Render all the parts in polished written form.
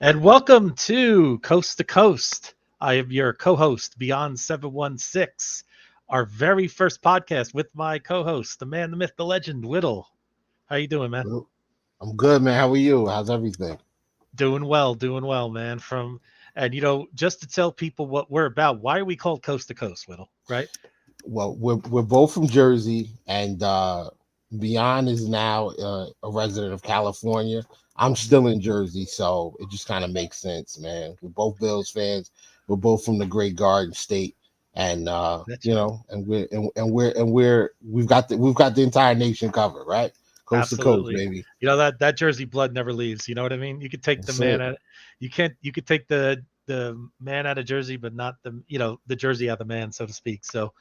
And welcome to Coast to Coast. I am your co-host, Beyond 716, our very first podcast with my co-host, the man, the myth, the legend, Whittle. How you doing, man? Well, I'm good, man. How are you? How's everything? Doing well, man. Just to tell people what we're about, why are we called Coast to Coast, Whittle? Right? Well, we're both from Jersey, and Beyond is now a resident of California. I'm Mhm. still in Jersey, so it just kind of makes sense, man. We're both Bills fans. We're both from the Great Garden State, and That's right. we've got the entire nation covered, right? Coast to coast, Absolutely. baby. That Jersey blood never leaves. You know what I mean? You could take the That's man it. out. You can't. You could take the man out of Jersey, but not the Jersey out of the man, so to speak. So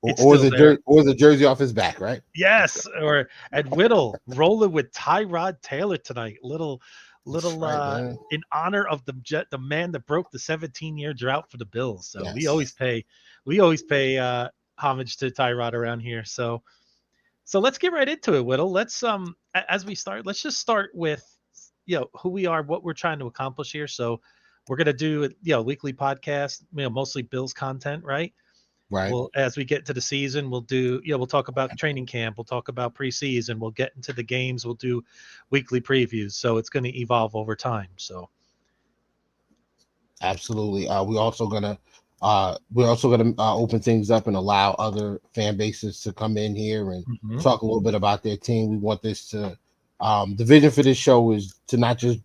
Or, it's or still the there. or the jersey off his back, right? Let's go. Yes, or at Whittle rolling with Tyrod Taylor tonight. That's Little right, man. in honor of the man that broke the 17-year drought for the Bills. So Yes, we always pay homage to Tyrod around here. So let's get right into it, Whittle. As we start, let's just start with who we are, what we're trying to accomplish here. So we're gonna do weekly podcast, mostly Bills content, right? right. We'll as we get to the season, we'll talk about training camp, we'll talk about preseason, we'll get into the games, we'll do weekly previews. So it's going to evolve over time. So Absolutely. We're also gonna open things up and allow other fan bases to come in here and mhm. talk a little bit about their team. We want this to the vision for this show is to not just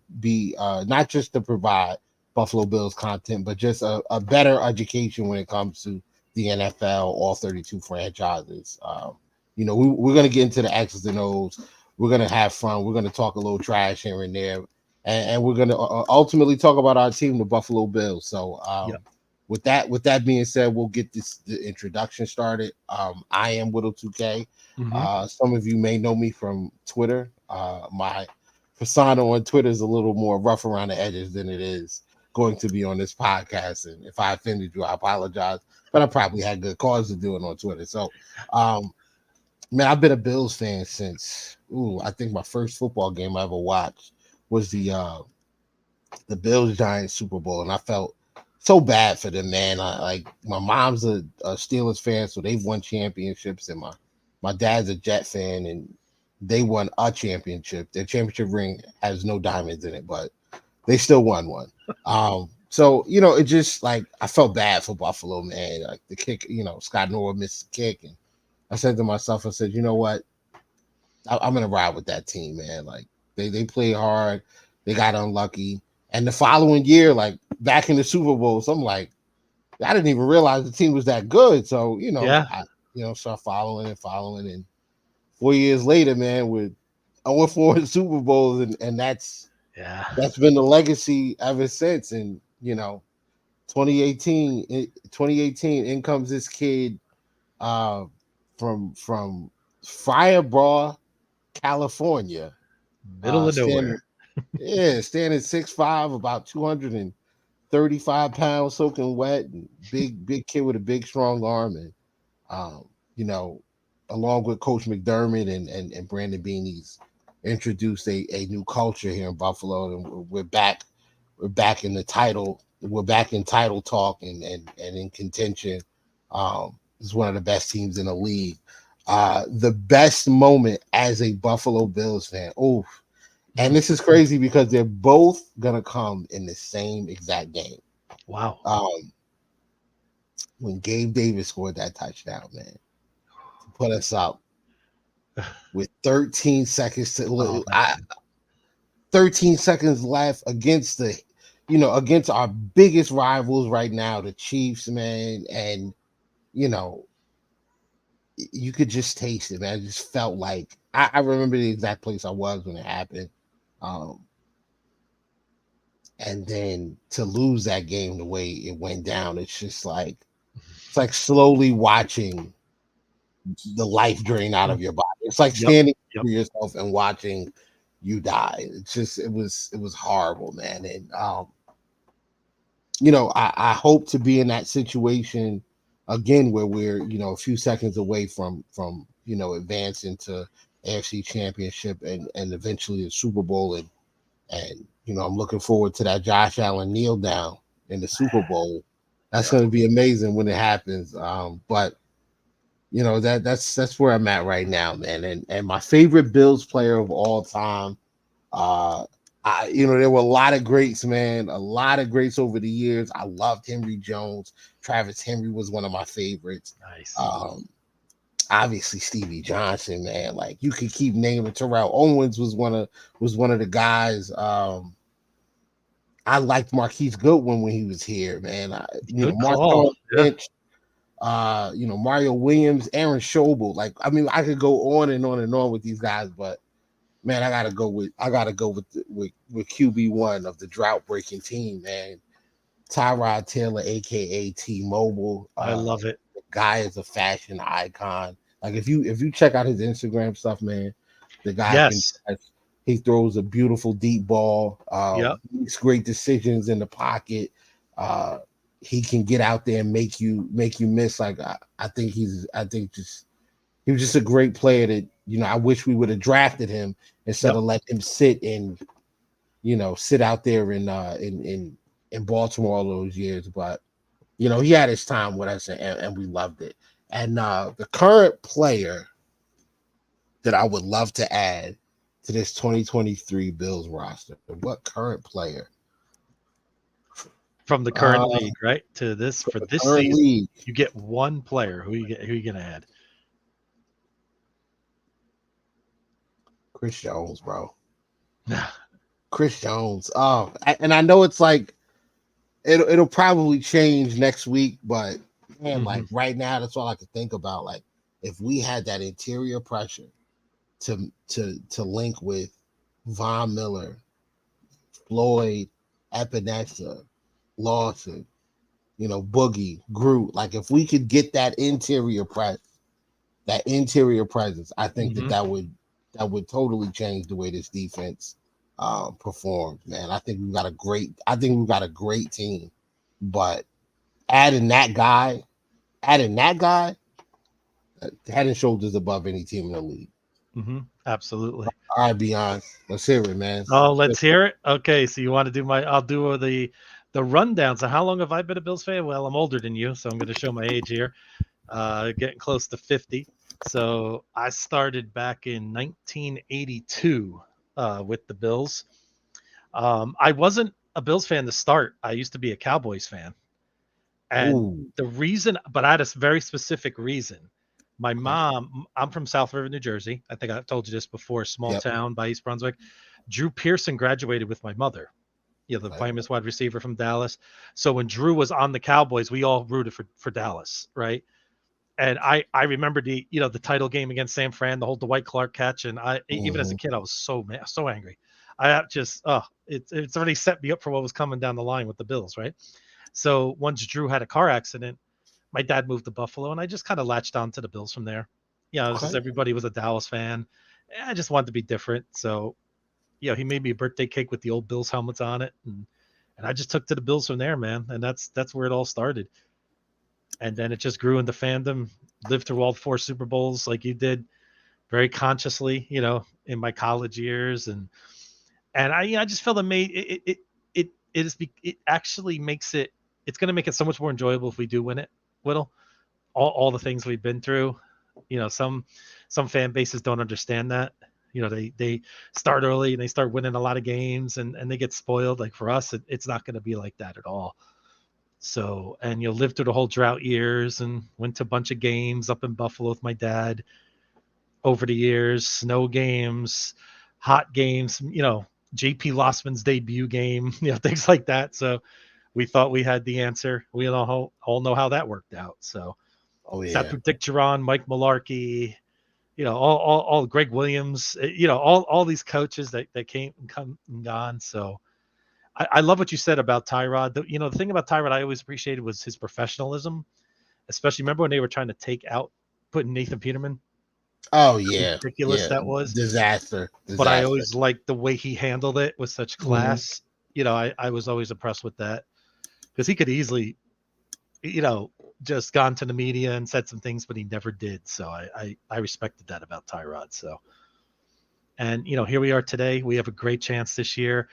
to provide Buffalo Bills content, but just a better education when it comes to the NFL, all 32 franchises. We're gonna get into the X's and O's. We're gonna have fun. We're gonna talk a little trash here and there, and we're going to ultimately talk about our team, the Buffalo Bills. So, Yep. with that being said, we'll get the introduction started. I am Whittle 2K. Hmm. Some of you may know me from Twitter. My persona on Twitter is a little more rough around the edges than it is going to be on this podcast. And if I offended you, I apologize. But I probably had good cause to do it on Twitter. So, um, man, I've been a Bills fan since I think my first football game I ever watched was the Bills Giants Super Bowl, and I felt so bad for them, man. Like my mom's a Steelers fan, so they've won championships, and my dad's a Jet fan, and they won a championship. Their championship ring has no diamonds in it, but they still won one. So it just like I felt bad for Buffalo, man. Like the kick, Scott Norwood missed the kick, and I said to myself, I said, you know what? I'm gonna ride with that team, man. Like they played hard, they got unlucky, and the following year, like back in the Super Bowl, so I'm like, I didn't even realize the team was that good. So Yeah. I start following, and 4 years later, man, with 0-4 in Super Bowls, and Yeah. that's been the legacy ever since. And 2018, in comes this kid uh, from Firebaugh, California. Middle of Standing, nowhere. yeah, standing 6'5", about 235 pounds, soaking wet, and big kid with a big strong arm, and um, you know, along with Coach McDermott and Brandon Beanie's introduced a new culture here in Buffalo, and we're back in the title. We're back in title talk and in contention. This is one of the best teams in the league. The best moment as a Buffalo Bills fan. Oh, and Mm. this is crazy because they're both gonna come in the same exact game. Wow. Um, when Gabe Davis scored that touchdown, man, to put us up with 13 seconds Oh to man. 13 seconds left against our biggest rivals right now, the Chiefs, man, and you know you could just taste it, man. I just felt like I remember the exact place I was when it happened. Um, and then to lose that game the way it went down, it's like slowly watching the life drain out Mm. of your body. It's like Yep. standing Yep. for yourself and watching you die. It was horrible, man. And I hope to be in that situation again where we're a few seconds away from advancing to AFC Championship and eventually the Super Bowl, And I'm looking forward to that Josh Allen kneel down in the Super Bowl. That's Yeah. going to be amazing when it happens. But that's where I'm at right now, man. And my favorite Bills player of all time. There were a lot of greats, man. A lot of greats over the years. I loved Henry Jones. Travis Henry was one of my favorites. Nice. Obviously Stevie Johnson, man. Like you could keep naming. Terrell Owens was one of the guys. I liked Marquise Goodwin when he was here, man. Good call. Marshawn Yeah. Lynch, Mario Williams, Aaron Schobel. Like, I mean, I could go on and on and on with these guys, but man, I gotta go with QB1 of the drought breaking team, man. Tyrod Taylor, aka T-Mobile. I love it. The guy is a fashion icon. Like if you check out his Instagram stuff, man, the guy Yes. he throws a beautiful deep ball. Yep. Makes great decisions in the pocket. He can get out there and make you miss. Like I think he was just a great player that I wish we would have drafted him instead of let him sit out there in Baltimore all those years. But he had his time with us and we loved it. And the current player that I would love to add to this 2023 Bills roster, what current player from the current league, right? To this for this season, league, you get one player. Who you gonna add? Chris Jones, bro. Chris Jones. Oh, and I know it's like it'll probably change next week, but man, like right now, that's all I could think about. Like if we had that interior pressure to link with Von Miller, Floyd, Epinesa, Lawson, Boogie, Groot. Like if we could get that interior presence, I think that would totally change the way this defense performs, man. I think we've got a great team, but adding that guy, head and shoulders above any team in the league. Absolutely. All right, Beyond. Let's hear it, man. Oh, let's hear it. Okay, so you want to do I'll do the rundown. So how long have I been a Bills fan? Well, I'm older than you, so I'm going to show my age here. Getting close to 50. So I started back in 1982 with the Bills. I wasn't a Bills fan to start. I used to be a Cowboys fan. And the reason, but I had a very specific reason. My mom, I'm from South River, New Jersey. I think I've told you this before, small town by East Brunswick. Drew Pearson graduated with my mother, the famous wide receiver from Dallas. So when Drew was on the Cowboys, we all rooted for Dallas, right? And I remember the title game against San Fran, the whole Dwight Clark catch, and even as a kid I was so mad, so angry. I just it's already set me up for what was coming down the line with the Bills, right? So once Drew had a car accident, my dad moved to Buffalo, and I just kind of latched on to the Bills from there. Everybody was a Dallas fan. I just wanted to be different, so he made me a birthday cake with the old Bills helmets on it, and I just took to the Bills from there, man. And that's where it all started. And then it just grew into fandom. Lived through all 4 Super Bowls like you did, very consciously, in my college years, and I just felt it actually makes it. It's going to make it so much more enjoyable if we do win it, Whittle. All the things we've been through, some fan bases don't understand that. They start early and they start winning a lot of games and they get spoiled. Like for us, it's not going to be like that at all. So, and you'll live through the whole drought years and went to a bunch of games up in Buffalo with my dad over the years, snow games, hot games, JP Lossman's debut game, things like that. So we thought we had the answer. We all know how that worked out. So Seth Dick Geron, Mike Mularkey, all Greg Williams, all these coaches that came and come and gone. So I love what you said about Tyrod. The thing about Tyrod I always appreciated was his professionalism, especially remember when they were trying to putting Nathan Peterman. Oh yeah, ridiculous that was disaster. But I always liked the way he handled it with such class. I was always impressed with that because he could easily, just gone to the media and said some things, but he never did. So I respected that about Tyrod. So, And here we are today. We have a great chance this year.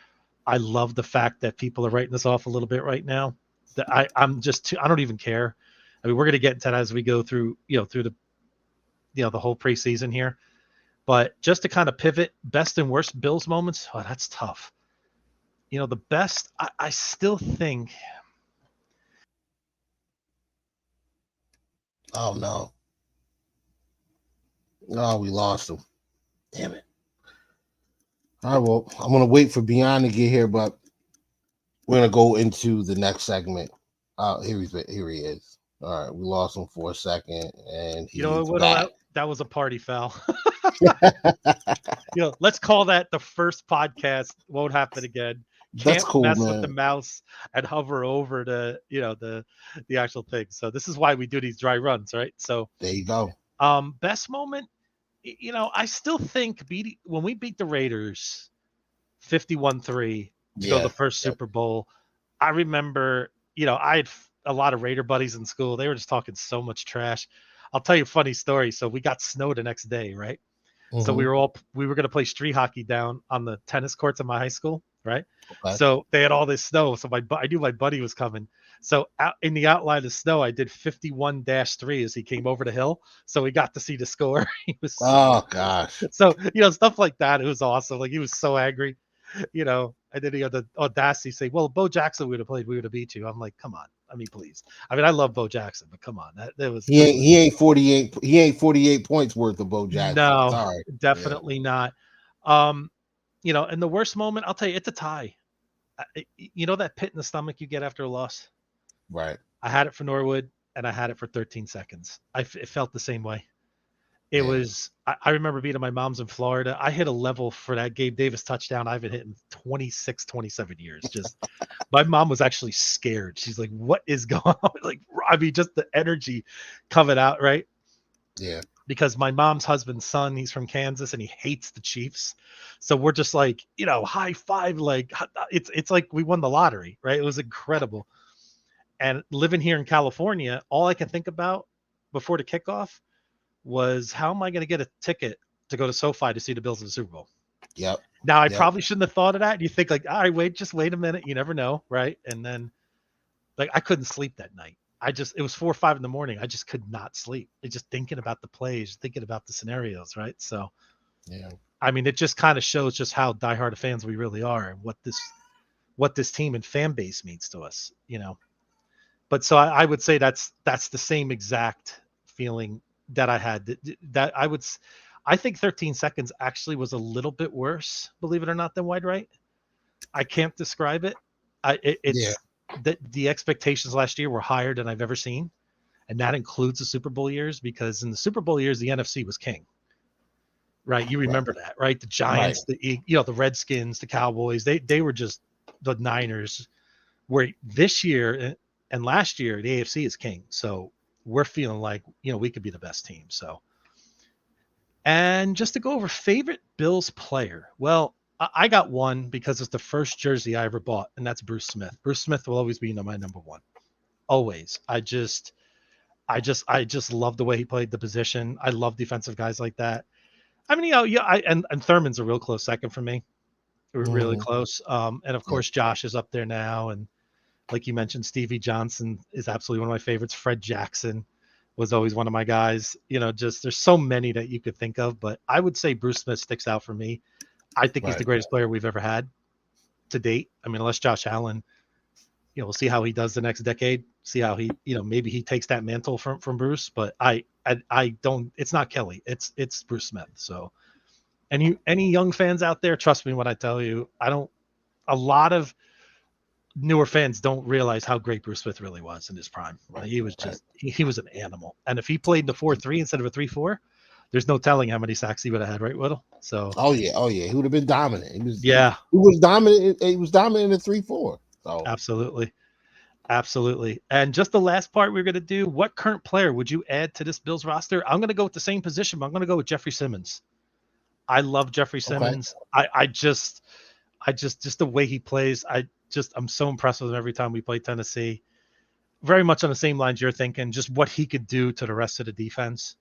I love the fact that people are writing us off a little bit right now. That I'm just I don't even care. I mean, we're going to get into that as we go through through the whole preseason here. But just to kind of pivot, best and worst Bills moments. Oh, that's tough. The best. I still think. Oh no. Oh, we lost him. Damn it. All right, well, I'm gonna wait for Beyond to get here, but we're gonna go into the next segment. Here he is. All right, we lost him for a second, and he's back. That was a party foul. Let's call that the first podcast. Won't happen again. That's cool, mess man. with the mouse and hover over to the actual thing. So this is why we do these dry runs, right? So there you go. Best moment. I still think when we beat the Raiders 51-3 to go the first Super Bowl, I remember, I had a lot of Raider buddies in school. They were just talking so much trash. I'll tell you a funny story. So we got snow the next day, right? Mm-hmm. So we were going to play street hockey down on the tennis courts of my high school, right? Okay. So they had all this snow. So I knew my buddy was coming. So out in the outline of snow, I did 51-3 as he came over the hill. So we got to see the score. He was gosh. So, stuff like that. It was awesome. Like he was so angry, and then he had the audacity to say, well, Bo Jackson would have played, we would have beat you. I'm like, come on. I mean, please. I mean, I love Bo Jackson, but come on. That was he ain't 48. He ain't 48 points worth of Bo Jackson. No, sorry. Definitely not. And the worst moment, I'll tell you, it's a tie. That pit in the stomach you get after a loss? Right. I had it for Norwood, and I had it for 13 seconds. It felt the same way. It was, I remember being at my mom's in Florida. I hit a level for that Gabe Davis touchdown I haven't hit in 26, 27 years. Just, my mom was actually scared. She's like, what is going on? Like, I mean, just the energy coming out, right? Yeah. Because my mom's husband's son, he's from Kansas and he hates the Chiefs. So we're just like, high five, like it's like we won the lottery, right? It was incredible. And living here in California, all I can think about before the kickoff was, how am I going to get a ticket to go to SoFi to see the Bills in the Super Bowl? Yep. Now I probably shouldn't have thought of that. You think like, all right, just wait a minute. You never know. Right. And then like, I couldn't sleep that night. It was 4 or 5 in the morning. I just could not sleep. Just thinking about the plays, thinking about the scenarios. Right. So, I mean, it just kind of shows just how diehard of fans we really are and what this team and fan base means to us, But so I would say that's the same exact feeling that I had. That I think 13 seconds actually was a little bit worse, believe it or not, than wide right. I can't describe it. The expectations last year were higher than I've ever seen, and that includes the Super Bowl years, because in the Super Bowl years the NFC was king. Right, you remember that, right? The Giants, the Redskins, the Cowboys, they were just the Niners. Where this year and last year the AFC is king, so we're feeling like we could be the best team. So, and just to go over favorite Bills player, well, I got one because it's the first jersey I ever bought, and that's Bruce Smith. Bruce Smith will always be my number one, always. I just love the way he played the position. I love defensive guys like that. I mean, and Thurman's a real close second for me. We're really close. And of course, Josh is up there now. And like you mentioned, Stevie Johnson is absolutely one of my favorites. Fred Jackson was always one of my guys. Just there's so many that you could think of, but I would say Bruce Smith sticks out for me. I think he's the greatest player we've ever had to date. I mean, unless Josh Allen, we'll see how he does the next decade. See how he, maybe he takes that mantle from Bruce. But I don't. It's not Kelly. It's Bruce Smith. So, any young fans out there, trust me when I tell you, a lot of newer fans don't realize how great Bruce Smith really was in his prime. He was just he was an animal. And if he played in the 4-3 instead of a 3-4, there's no telling how many sacks he would have had, right, Whittle? So oh yeah, he would have been dominant. He was dominant. He was dominant in 3-4. So absolutely. And just the last part we're going to do, what current player would you add to this Bills roster? I'm going to go with the same position, but I'm going to go with Jeffrey Simmons. I love Jeffrey Simmons. I just the way he plays, I'm so impressed with him every time we play Tennessee. Very much on the same lines you're thinking, just what he could do to the rest of the defense.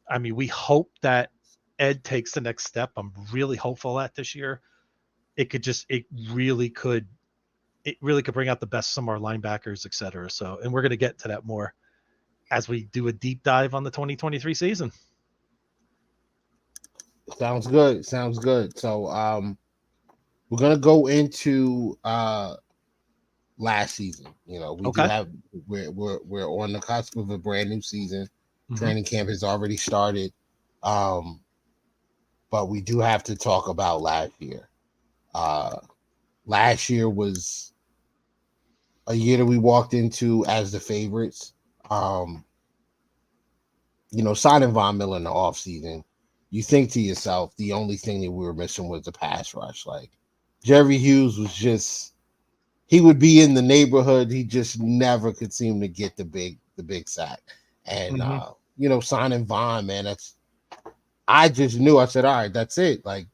I mean, we hope that Ed takes the next step, I'm really hopeful that this year it really could bring out the best of some of our linebackers, et cetera. So, and we're going to get to that more as we do a deep dive on the 2023 season. Sounds good. Sounds good. So we're gonna go into last season. You know, we do Okay. have we're on the cusp of a brand new season. Mhm. Training camp has already started. But we do have to talk about last year. Last year was a year that we walked into as the favorites. You know, signing Von Miller in the offseason, you think to yourself, the only thing that we were missing was the pass rush. Like Jerry Hughes was just, he would be in the neighborhood. He just never could seem to get the big sack. And Mhm. you know, signing Von, man, I just knew. I said, all right, that's it. Like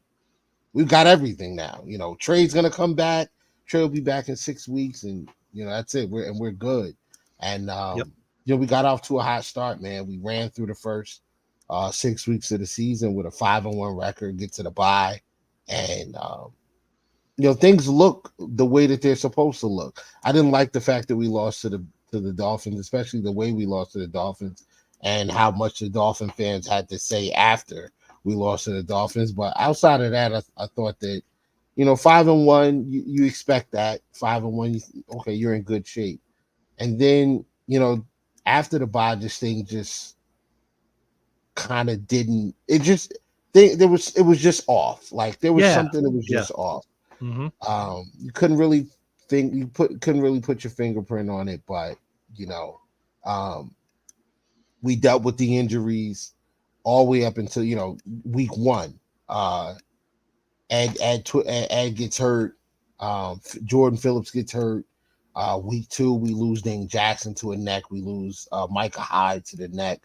we've got everything now. You know, Trey's gonna come back. Trey will be back in 6 weeks, and you know that's it. We're good. And Yep. you know, we got off to a hot start, man. We ran through the first 6 weeks of the season with a 5-1 record, get to the bye, and you know things look the way that they're supposed to look. I didn't like the fact that we lost to the Dolphins, especially the way we lost to the Dolphins, and how much the Dolphin fans had to say after we lost to the Dolphins. But outside of that, I thought that, you know, 5-1, you expect that 5-1. Okay, you're in good shape, and then you know after the bye, this thing just kind of didn't. It just it was just off. Like there was Yeah. something that was Yeah. just off. Mhm. You couldn't really couldn't really put your fingerprint on it, but you know, um, we dealt with the injuries all the way up until you know week one. Ed gets hurt. Jordan Phillips gets hurt. Week two, we lose Dane Jackson to a neck. We lose Micah Hyde to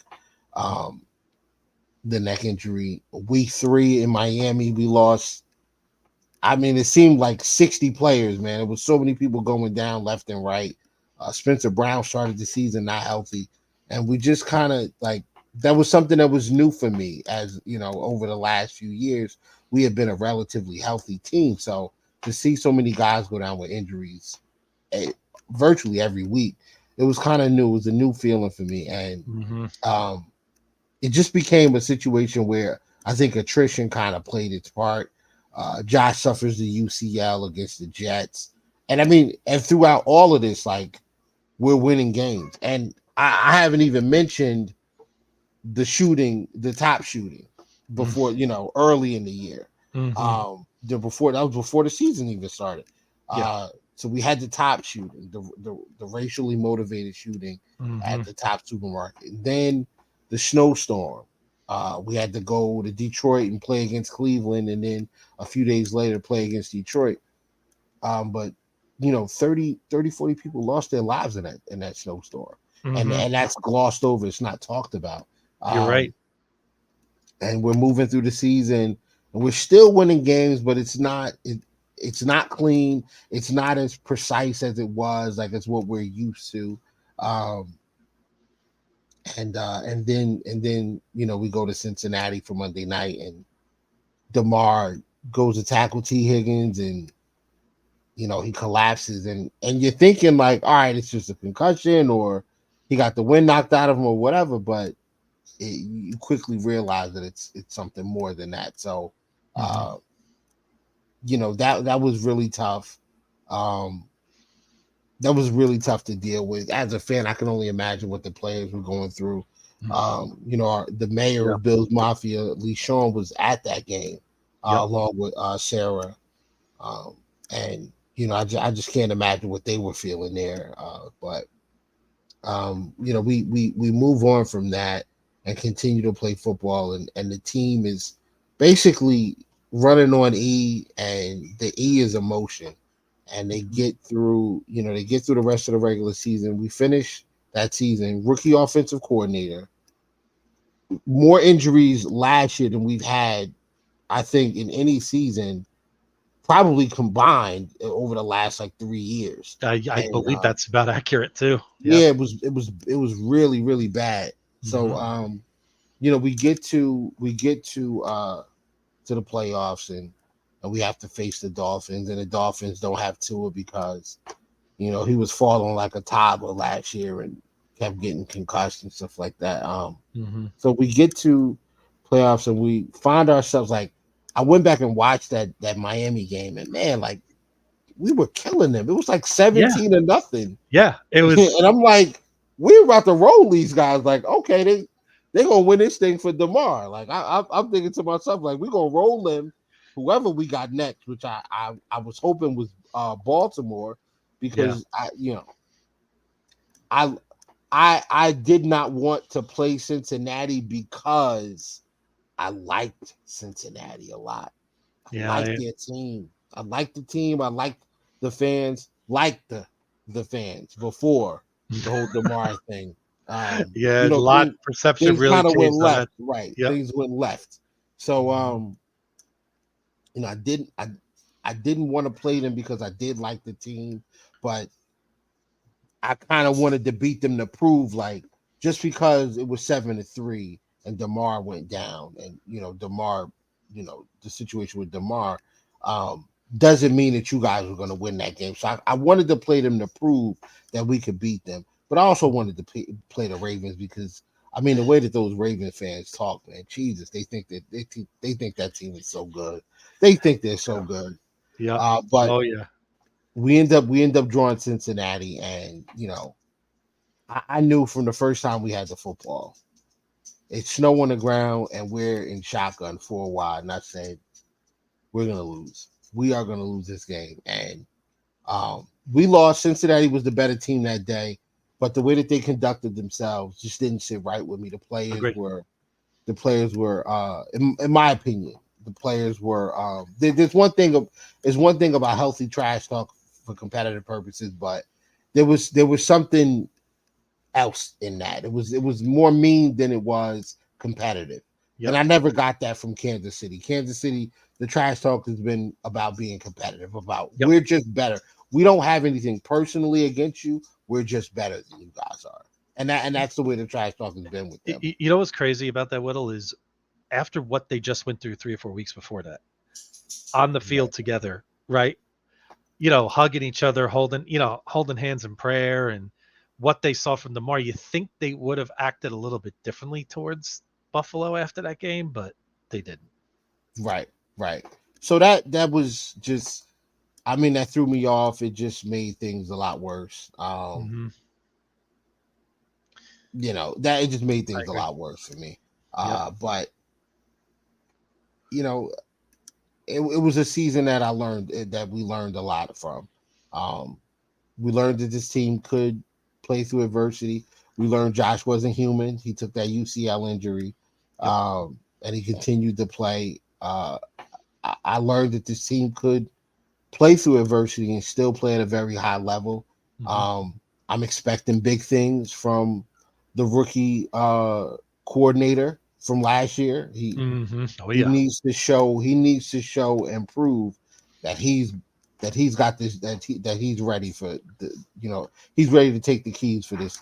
um, the neck injury. Week three in Miami, we lost. I mean, it seemed like 60 players, man. It was so many people going down left and right. Spencer Brown started the season not healthy. And we just kind of like, that was something that was new for me as, you know, over the last few years, we have been a relatively healthy team. So to see so many guys go down with injuries virtually every week, it was kind of new. It was a new feeling for me. And Mhm. it just became a situation where I think attrition kind of played its part. Josh suffers the UCL against the Jets. And I mean, and throughout all of this, like we're winning games. And I haven't even mentioned the shooting, the top shooting before, you know, early in the year. Mhm. That was before the season even started. Yeah. So we had the top shooting, the racially motivated shooting at Mhm. the top supermarket. And then the snowstorm. We had to go to Detroit and play against Cleveland, and then a few days later play against Detroit. But you know, 40 people lost their lives in that snowstorm. Mhm. And that's glossed over. It's not talked about. You're right. Um, and we're moving through the season and we're still winning games, but it's not clean. It's not as precise as it was. Like it's what we're used to. Um, and then you know we go to Cincinnati for Monday night, and DeMar goes to tackle T Higgins, and you know he collapses, and you're thinking like, all right, it's just a concussion, or he got the wind knocked out of him, or whatever. But you quickly realize that it's something more than that. So, Mhm. uh, you know that was really tough. Um, that was really tough to deal with. As a fan, I can only imagine what the players were going through. You know, the mayor Yeah. of Bills Mafia, Lee Sean, was at that game Yep. along with Sarah, um, and you know, I just can't imagine what they were feeling there. But you know, we move on from that and continue to play football, and the team is basically running on E, and the E is emotion, and they Mhm. get through. You know, they get through the rest of the regular season. We finish that season, rookie offensive coordinator, more injuries last year than we've had, I think, in any season, probably combined over the last like 3 years, I and believe that's about accurate too. Yeah. yeah, it was really really bad. So Mhm. we get to the playoffs, and we have to face the Dolphins, and the Dolphins don't have Tua because he was falling like a toddler last year and kept getting concussed and stuff like that. Hmm. So we get to playoffs and we find ourselves like I went back and watched that Miami game, and man, like we were killing them. It was like Yeah, 17-0. yeah. It was. And I'm like, we're about to roll these guys. Like, okay, they gonna win this thing for DeMar. Like, I'm thinking to myself, like, we're gonna roll them, whoever we got next, which I was hoping was Baltimore, Yeah, because I I did not want to play Cincinnati because I liked Cincinnati a lot. I yeah, liked their team. I liked the team. I liked the fans. Liked the fans before the whole DeMar thing. yeah. A lot perception Things really kind of went changed on left. that. Right. Yep. Things went left. So Mhm. I didn't want to play them because I did like the team, but I kind of wanted to beat them to prove, like, just because it was 7-3 and DeMar went down, and DeMar, the situation with DeMar, doesn't mean that you guys were going to win that game. So I wanted to play them to prove that we could beat them, but I also wanted to play the Ravens because I mean the way that those Raven fans talk, man, Jesus, they think that they think that team is so good. They think they're so Yeah. good. Yep. But Oh yeah. we end up drawing Cincinnati, and I knew from the first time we had the football, it's snow on the ground and we're in shotgun for a while, and I said we're gonna lose. We are gonna lose this game, and we lost. Cincinnati was the better team that day, but the way that they conducted themselves just didn't sit right with me. Agree. The players were, in my opinion, the players were. There's one thing about healthy trash talk for competitive purposes, but there was something else in that. It was more mean than it was competitive. And Yep. I never got that from Kansas City. Kansas City, the trash talk has been about being competitive, about Yep. we're just better. We don't have anything personally against you. We're just better than you guys are. And that's the way the trash talk has been with them. You know what's crazy about that, Whittle, is after what they just went through 3 or 4 weeks before that on the Right. field together, right? Hugging each other, holding hands in prayer, and what they saw from Demar, you think they would have acted a little bit differently towards Buffalo after that game, but they didn't. Right. Right. So that was just, I mean, that threw me off. It just made things a lot worse. Hmm. That it just made I things a agree. lot worse for me. Yep. But you know, it was a season that we learned a lot from. Um, we learned that this team could play through adversity. We learned Josh wasn't human. He took that UCL injury, Yep. and he continued to play. I learned that this team could play through adversity and still play at a very high level. Hmm. I'm expecting big things from the rookie coordinator from last year. He Hmm. Oh he yeah. needs to show and prove that he's got this, that he's ready for he's ready to take the keys for this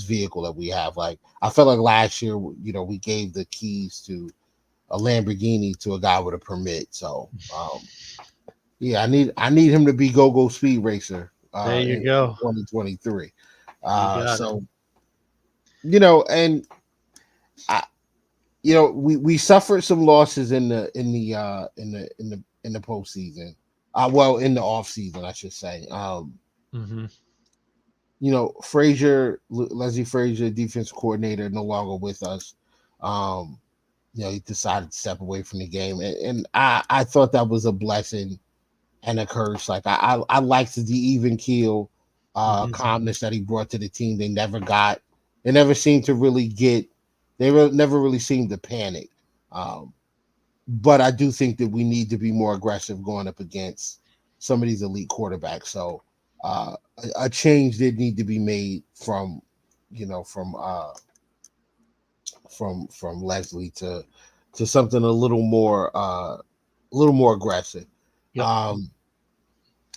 vehicle that we have. Like, I felt like last year, we gave the keys to a Lamborghini to a guy with a permit. So yeah, I need him to be go speed racer There you in go. 2023. You got it. So and I, we suffered some losses in the postseason. Well, in the off season, I should say. Hmm. Leslie Frazier, defense coordinator, no longer with us. Um, he decided to step away from the game, and I thought that was a blessing and a curse. Like, I liked the even keel, Hmm. calmness that he brought to the team. They never got. They never seemed to really get. Never really seemed to panic. Um, but I do think that we need to be more aggressive going up against some of these elite quarterbacks. So a change did need to be made from, you know, from Leslie to something a little more aggressive. Yep. Um,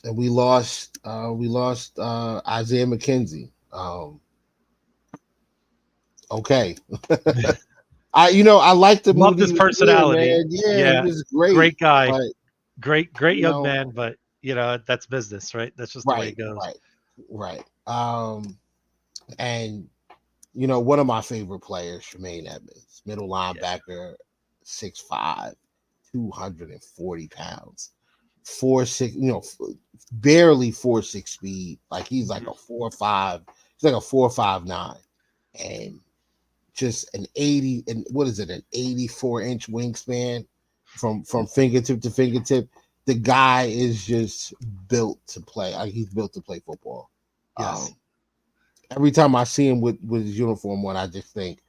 and we lost Isaiah McKenzie. Okay. I like the Loved mood he his was in, personality. man. Yeah, it Yeah, was great. great guy, But great you young know, man. But that's business, right? That's just the way it right, goes. right, right. And one of my favorite players, Tremaine Edmonds, middle Yeah, linebacker, 6'5", 240 pounds, 4'6", barely 4'6" speed. Like he's like mhm. a 4'5". He's like a 4'5'9", and just an 80 and what is it, an 84-inch wingspan from fingertip to fingertip. The guy is just built to play. Like he's built to play football. Yes. Um, every time I see him with his uniform on, I just think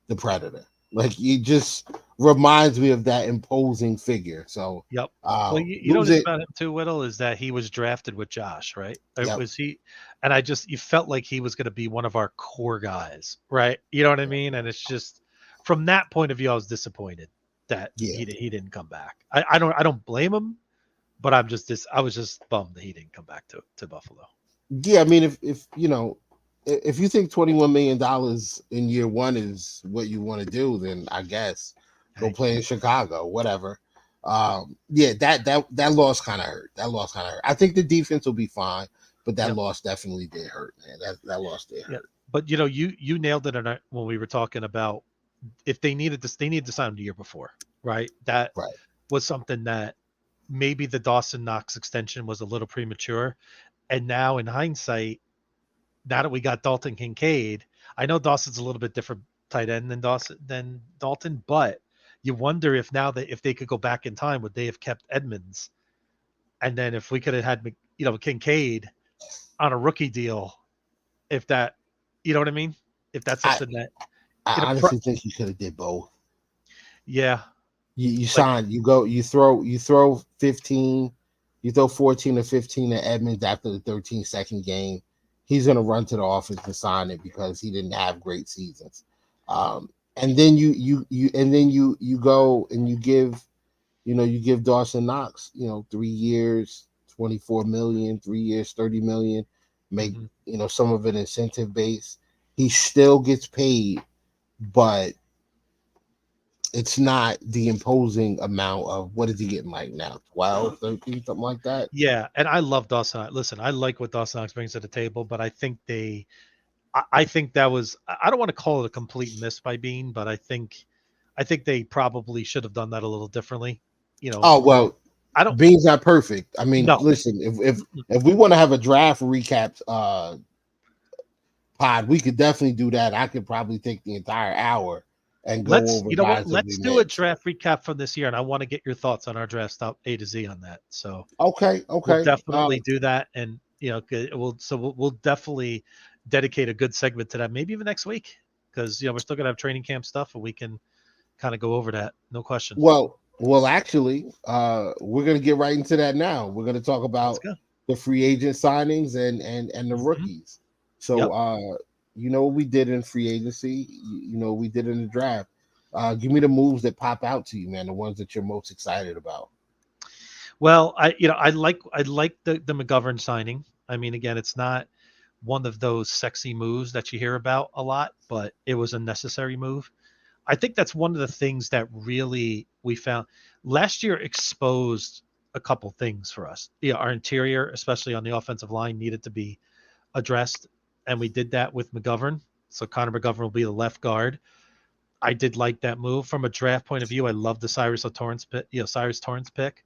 the Predator. Like he just reminds me of that imposing figure. So Yep. Well, you know what lose it is it. about him too, Whittle, is that he was drafted with Josh, right? Or Yep. was he? And you felt like he was going to be one of our core guys, right? You know what I Yep. mean? And it's just from that point of view, I was disappointed that Yeah. he didn't come back. I don't blame him, but I was just bummed that he didn't come back to Buffalo. Yeah. I mean, if you think $21 million in year one is what you want to do, then I guess go Hey, play in Chicago, whatever. Yeah, that loss kind of hurt. That loss kind of hurt. I think the defense will be fine, but that yep, loss definitely did hurt, man. That loss did yeah. hurt. But you nailed it when we were talking about if they needed to sign him the year before, right? That Right. was something that maybe the Dawson Knox extension was a little premature. And now in hindsight, now that we got Dalton Kincaid, I know Dawson's a little bit different tight end than Dalton, but you wonder if now that if they could go back in time, would they have kept Edmonds? And then if we could have had Kincaid on a rookie deal, if that, you know what I mean? If that's I something that you know, I honestly think you could have did both. yeah, You but sign, you throw 15, you throw 14 or 15 at Edmonds after the 13-second game. He's gonna run to the office to sign it because he didn't have great seasons. And then you go and you give Dawson Knox, 3 years, 24 million, 3 years, 30 million, make mhm. some of it incentive based. He still gets paid, but it's not the imposing amount of what is he getting like now, 12, 13, something like that. Yeah, and I love Dawson. Listen, I like what Dawson Knox brings to the table, but I think that was I don't want to call it a complete miss by Bean, but I think they probably should have done that a little differently. You know, Oh well, I don't Bean's not perfect. I mean, no. listen, if we want to have a draft recap pod, we could definitely do that. I could probably take the entire hour and go Let's over you know what? guys that we Let's do a missed. draft recap from this year, and I want to get your thoughts on our draft stop A to Z on that. So Okay, we'll okay. definitely do that, and we'll definitely dedicate a good segment to that, maybe even next week, because we're still gonna have training camp stuff, and we can kind of go over that. No question. Well, actually, we're gonna get right into that now. We're gonna talk Let's about go. the free agent signings and the Hmm. rookies. So, Yep. what we did in free agency. We did in the draft. Give me the moves that pop out to you, man. The ones that you're most excited about. Well, I like the McGovern signing. I mean, again, it's not one of those sexy moves that you hear about a lot, but it was a necessary move. I think that's one of the things that really we found last year exposed a couple things for us. Yeah, our interior, especially on the offensive line, needed to be addressed, and we did that with McGovern. So Connor McGovern will be the left guard. I did like that move from a draft point of view. I love the Cyrus Torrance pick.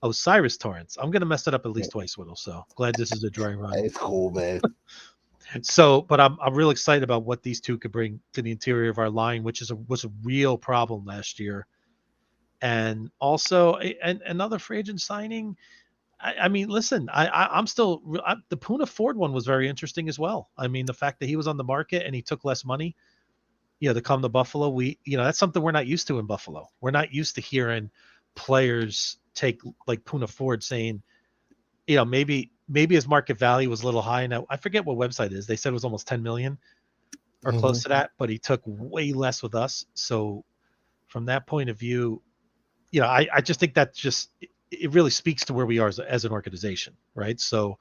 Oh, Cyrus Torrance. I'm gonna mess it up at least twice, Whittle. So glad this is a dry run. It's cool, man. So, but I'm real excited about what these two could bring to the interior of our line, which was a real problem last year. And also, and another free agent signing. I mean, listen, I'm still the Puna Ford one was very interesting as well. I mean, the fact that he was on the market and he took less money, to come to Buffalo, that's something we're not used to in Buffalo. We're not used to hearing players take like Puna Ford saying, maybe his market value was a little high. Now I forget what website it is. They said it was almost 10 million or Hmm. close to that, but he took way less with us. So from that point of view, I just think that it really speaks to where we are as an organization, right? So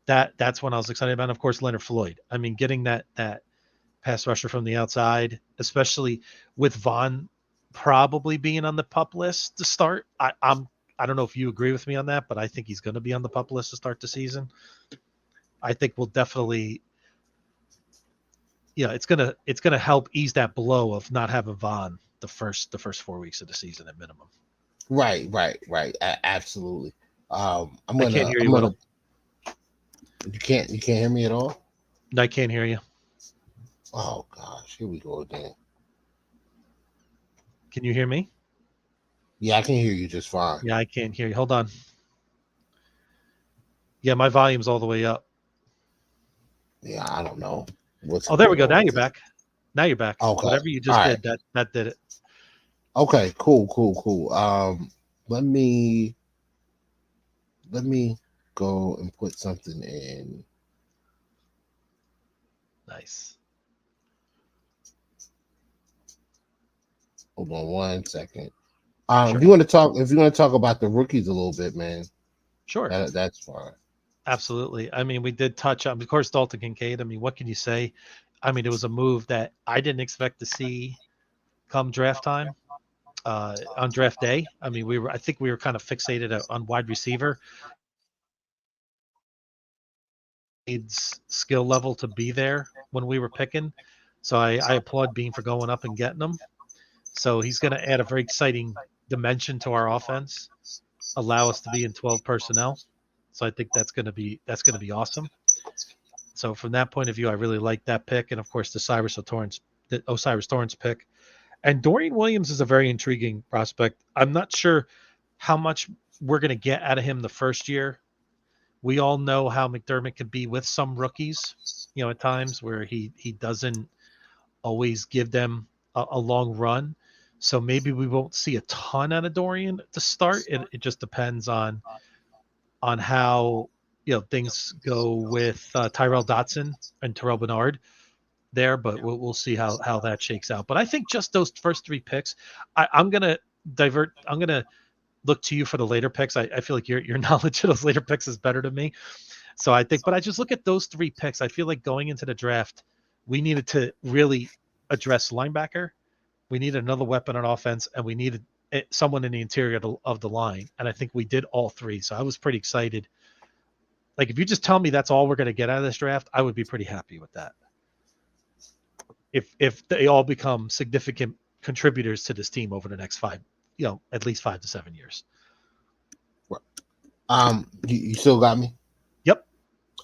that's when I was excited about. And of course, Leonard Floyd. I mean, getting that pass rusher from the outside, especially with Vaughn probably being on the pup list to start. I don't know if you agree with me on that, but I think he's going to be on the pup list to start the season. I think we'll definitely, it's gonna help ease that blow of not having Vaughn the first 4 weeks of the season at minimum. Right, right, right. Absolutely. I'm I can't gonna, hear I'm you, gonna. Whittle. You can't hear me at all. I can't hear you. Oh gosh, here we go again. Can you hear me? Yeah, I can hear you just fine. Yeah, I can't hear you. Hold on. Yeah, my volume's all the way up. Yeah, I don't know what's Oh, there we going go. on Now with you're this. back. Now you're back. Okay, Whatever you all just right. did, that did it. Okay, cool. Let me go and put something in. Nice. Hold on 1 second. Sure. If you want to talk about the rookies a little bit, man, Sure. that's fine. Absolutely. I mean, we did touch on, of course, Dalton Kincaid. I mean, what can you say? I mean, it was a move that I didn't expect to see come draft time, on draft day. I mean, I think we were kind of fixated on wide receiver. Needs skill level to be there when we were picking. So I applaud Bean for going up and getting him. So he's going to add a very exciting dimension to our offense, allow us to be in 12 personnel. So I think that's going to be awesome. So from that point of view, I really like that pick, and of course the Osiris Torrance pick, and Dorian Williams is a very intriguing prospect. I'm not sure how much we're going to get out of him the first year. We all know how McDermott can be with some rookies, at times where he doesn't always give them a long run. So maybe we won't see a ton out of Dorian to start. It just depends on how things go with Tyrell Dotson and Terrell Bernard there, but we'll see how that shakes out. But I think just those first three picks, I'm gonna divert. I'm gonna look to you for the later picks. I feel like your knowledge of those later picks is better than me. So I think, but I just look at those three picks. I feel like going into the draft, we needed to really address linebacker. We needed another weapon on offense, and we needed someone in the interior of the line. And I think we did all three. So I was pretty excited. Like if you just tell me that's all we're going to get out of this draft, I would be pretty happy with that. If they all become significant contributors to this team over the next at least 5 to 7 years. You still got me? Yep.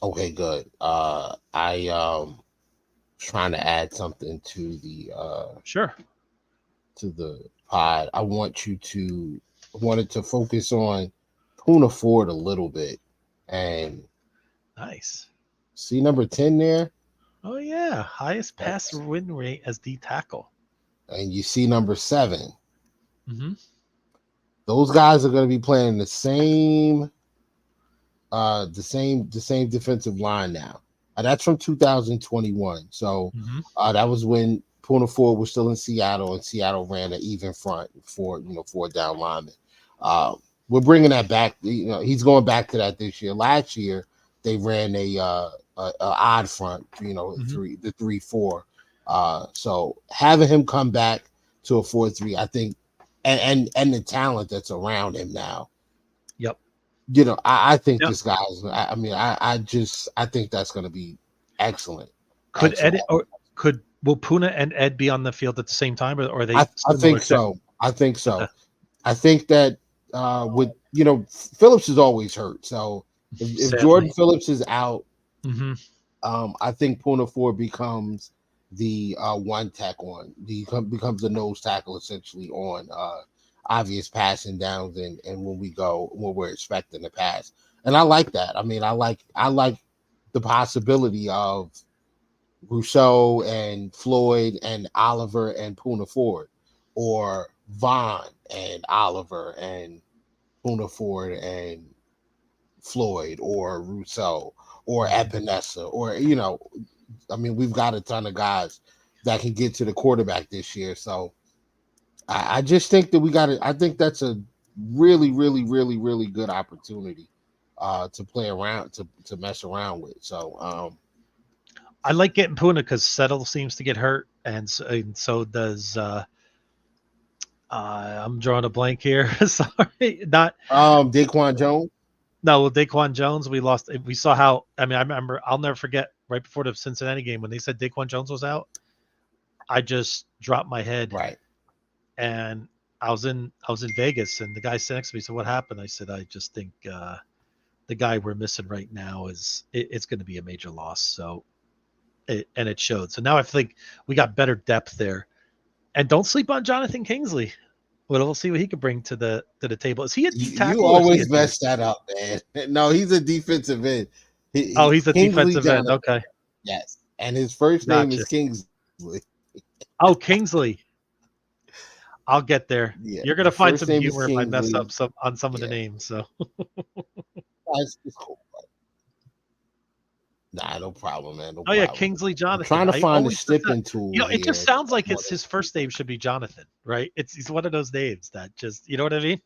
Okay, good. I trying to add something to the Sure. to the pod. I wanted to focus on Poona Ford a little bit, and Nice. see number 10 there, Oh yeah, highest pass win rate as D tackle. and you see number 7. Mm-hmm. Those guys are going to be playing the same defensive line now. That's from 2021. So Mm-hmm. that was when Poona Ford was still in Seattle, and Seattle ran an even front for 4 down linemen. We're bringing that back. He's going back to that this year. Last year they ran a odd front. Mm-hmm. The 3-4. So having him come back to a 4-3, I think, and the talent that's around him now. Yep. I think Yep. this guy's. I think that's going to be excellent. Could Excellent. will Puna and Ed be on the field at the same time, or are they I similar think to? so. I think so. I think that with Phillips is always hurt. So if Jordan Sadly. Phillips is out, Mm-hmm. I think Poona Ford becomes the one tack on. He becomes the nose tackle essentially on obvious passing downs and when we're expecting to pass. And I like that. I mean, I like the possibility of Rousseau and Floyd and Oliver and Poona Ford, or Vaughn and Oliver and Poona Ford and Floyd, or Rousseau or Epinesa, or I mean, we've got a ton of guys that can get to the quarterback this year. So I just think that we got it. I think that's a really, really, really, really good opportunity to play around, to mess around with. So I like getting Puna because Settle seems to get hurt, and so does. I'm drawing a blank here. Sorry, not Daquan Jones. no. With Daquan Jones, we lost. We saw how. I mean, I remember. I'll never forget. Right before the Cincinnati game, when they said Daquan Jones was out, I just dropped my head, Right. and I was in Vegas, and the guy sitting next to me said, "What happened?" I said, "I just think the guy we're missing right now it's going to be a major loss." So, and it showed. So now I think we got better depth there, and don't sleep on Jonathan Kingsley. We'll see what he could bring to the table. Is he a D You tackle or is he a always D? mess that up, man. No, he's a defensive end. Oh, he's a Kingsley defensive end. Jonathan. Okay, Yes, and his first name is gotcha. Kingsley. Oh, Kingsley. I'll get there. Yeah, You're gonna the find first some name is humor if I mess up Kingsley. some of the Yeah, names. So it's cool. Nah, no problem, man. No oh yeah, problem. Kingsley I'm Jonathan. trying to I find the always just snipping tool it just here. sounds like it's his first name should be Jonathan, right? He's one of those names that just you know what I mean?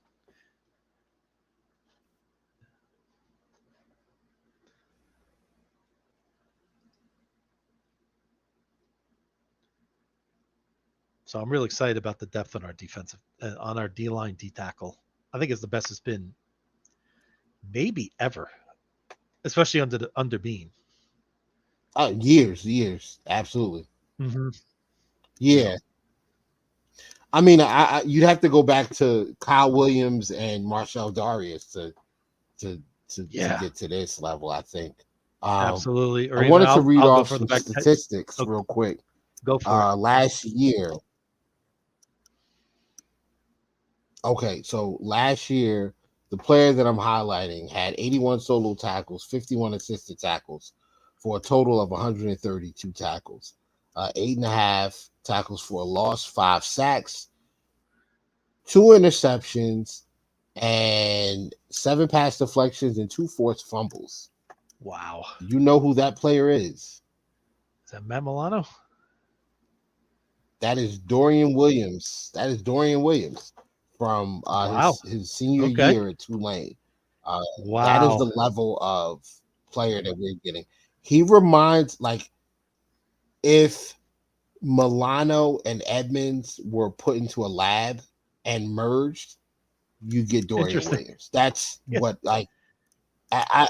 So I'm really excited about the depth on our defensive on our D line D tackle. I think it's the best it's been maybe ever, especially under Bean. Years, absolutely. Mm-hmm. Yeah, I mean, you'd have to go back to Kyle Williams and Marshall Darius to to Yeah, get to this level. I think. Um, absolutely. I Or even wanted to read I'll go off further some back. statistics Oh, real quick. go for it. Last year, okay, so last year, the player that I'm highlighting had 81 solo tackles, 51 assisted tackles, for a total of 132 tackles, 8.5 tackles for a loss, 5 sacks, 2 interceptions, and 7 pass deflections and 2 forced fumbles. Wow. You know who that player is? Is that Matt Milano? That is Dorian Williams. That is Dorian Williams from Wow. his senior Okay. year at Tulane. Uh, that is Wow. the level of player that we're getting. He reminds like if Milano and Edmonds were put into a lab and merged, you get Dorian Interesting. Williams. That's Yeah. what like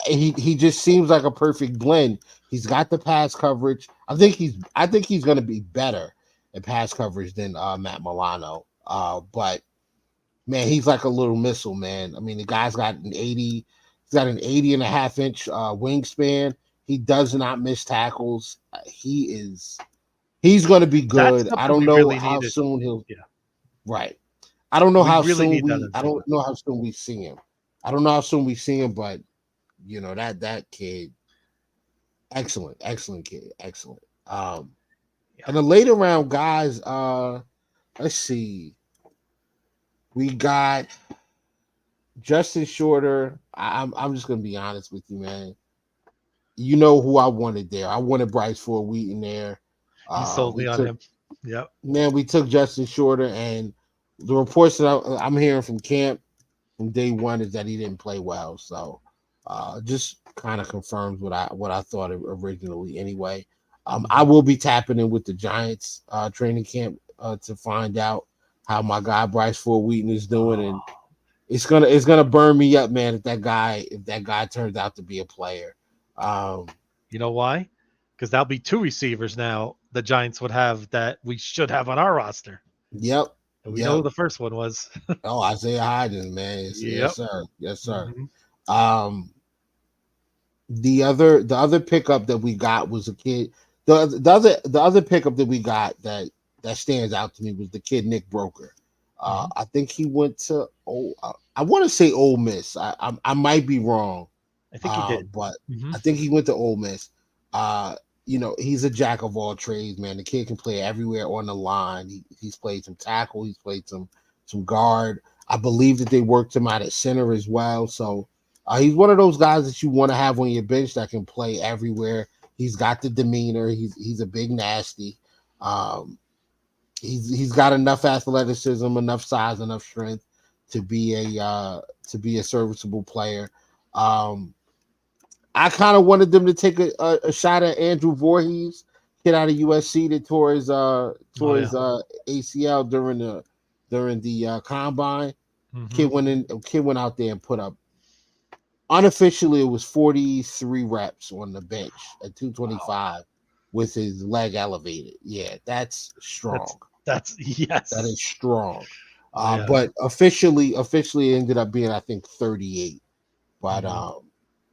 he just seems like a perfect blend. He's got the pass coverage. I think he's going to be better at pass coverage than Matt Milano. But man, he's like a little missile, man. I mean, the guy's got an 80. He's got an 80.5 inch wingspan. He does not miss tackles. He's going to be That's good. I something don't we know really how needed. soon he'll. Yeah. Right. I don't know We how really soon need that we. in I defense. don't know how soon we see him. I don't know how soon we see him, but that kid, excellent kid, excellent. Yeah. And the later round guys, let's see, we got Justin Shorter. I'm just gonna be honest with you, man. You know who I wanted there. I wanted Bryce Ford Wheaton there. You sold We me on took him. Yep. man, we took Justin Shorter, and the reports that I'm hearing from camp from day one is that he didn't play well. So just kind of confirms what I thought originally anyway. I Mm-hmm. will be tapping in with the Giants training camp to find out how my guy Bryce Ford Wheaton is doing, and Oh, it's gonna burn me up, man, if that guy turns out to be a player. Um, you know why? Because that'll be two receivers now the Giants would have that we should have on our roster. yep, And we know yep. who the first one was. Oh, Isaiah Hodgins, man, yes Yep. sir, yes sir. Mm-hmm. Um, the other pickup that we got was a kid. The other pickup that we got that stands out to me was the kid Nick Broker. Mm-hmm. I think he went to I want to say Ole Miss. I might be wrong, I think he did. but Mm-hmm. I think he went to Ole Miss. He's a jack of all trades, man. The kid can play everywhere on the line. He's played some tackle. He's played some guard. I believe that they worked him out at center as well. So he's one of those guys that you want to have on your bench that can play everywhere. He's got the demeanor. He's a big nasty. Um, he's got enough athleticism, enough size, enough strength to be a serviceable player. Um, I kind of wanted them to take a shot at Andrew Voorhees, kid out of USC that tore his Oh yeah. ACL during the combine. Hmm. Kid went out there and put up, unofficially it was 43 reps on the bench at Wow. 225 with his leg elevated. Yeah, that's That's strong. that's That yes. is strong. Oh yeah. But officially it ended up being, I think, 38. But Hmm.